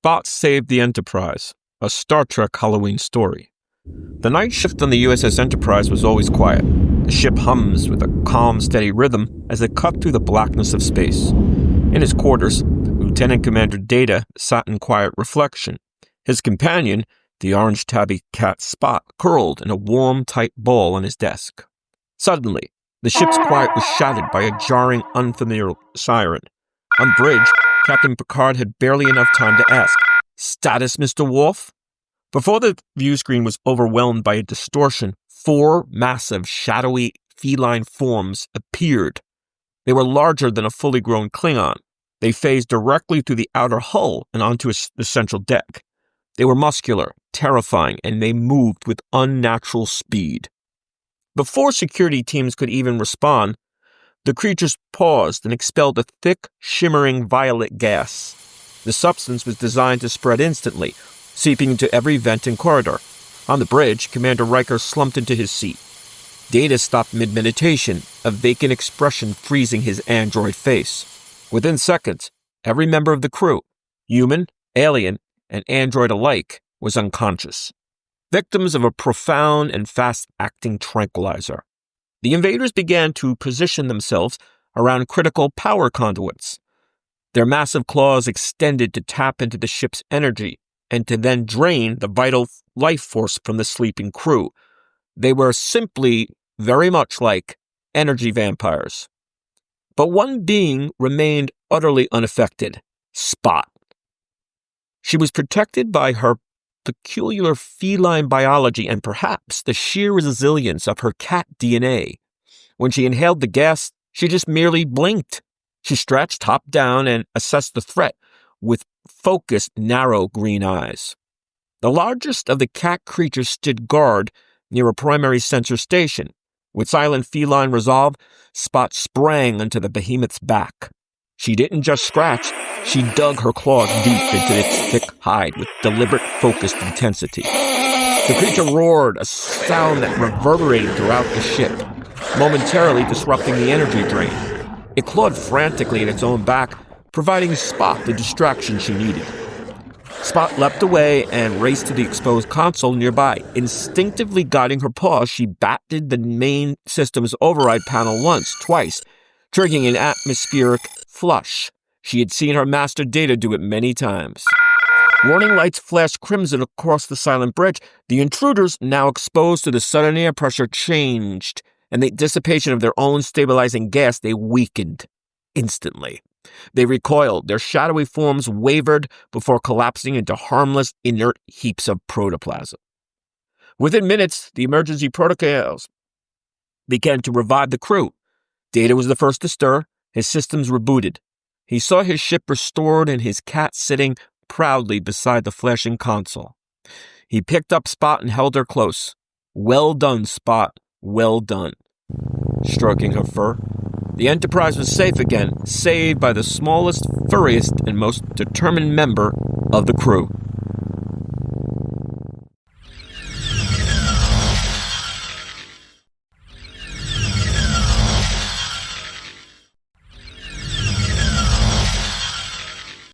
Spot saved the Enterprise, a Star Trek Halloween story. The night shift on the USS Enterprise was always quiet. The ship hums with a calm, steady rhythm as it cut through the blackness of space. In his quarters, Lieutenant Commander Data sat in quiet reflection. His companion, the orange tabby cat Spot, curled in a warm, tight ball on his desk. Suddenly, the ship's quiet was shattered by a jarring, unfamiliar siren. On bridge, Captain Picard had barely enough time to ask, "Status, Mr. Worf?" Before the view screen was overwhelmed by a distortion, 4 massive, shadowy, feline forms appeared. They were larger than a fully grown Klingon. They phased directly through the outer hull and onto the central deck. They were muscular, terrifying, and they moved with unnatural speed. Before security teams could even respond, the creatures paused and expelled a thick, shimmering violet gas. The substance was designed to spread instantly, seeping into every vent and corridor. On the bridge, Commander Riker slumped into his seat. Data stopped mid-meditation, a vacant expression freezing his android face. Within seconds, every member of the crew, human, alien, and android alike, was unconscious, victims of a profound and fast-acting tranquilizer. The invaders began to position themselves around critical power conduits. Their massive claws extended to tap into the ship's energy and to then drain the vital life force from the sleeping crew. They were simply very much like energy vampires. But one being remained utterly unaffected: Spot. She was protected by her peculiar feline biology and perhaps the sheer resilience of her cat DNA. When she inhaled the gas, she just merely blinked. She stretched top down and assessed the threat with focused, narrow green eyes. The largest of the cat creatures stood guard near a primary sensor station. With silent feline resolve, Spot sprang onto the behemoth's back. She didn't just scratch, she dug her claws deep into its thick hide with deliberate, focused intensity. The creature roared, a sound that reverberated throughout the ship, momentarily disrupting the energy drain. It clawed frantically at its own back, providing Spot the distraction she needed. Spot leapt away and raced to the exposed console nearby. Instinctively guiding her paws, she batted the main system's override panel once, twice, triggering an atmospheric flush. She had seen her master Data do it many times. Warning lights flashed crimson across the silent bridge. The intruders, now exposed to the sudden air pressure, changed, and the dissipation of their own stabilizing gas, they weakened instantly. They recoiled. Their shadowy forms wavered before collapsing into harmless, inert heaps of protoplasm. Within minutes, the emergency protocols began to revive the crew. Data was the first to stir. His systems rebooted. He saw his ship restored and his cat sitting proudly beside the flashing console. He picked up Spot and held her close. "Well done, Spot. Well done." Stroking her fur, the Enterprise was safe again, saved by the smallest, furriest, and most determined member of the crew.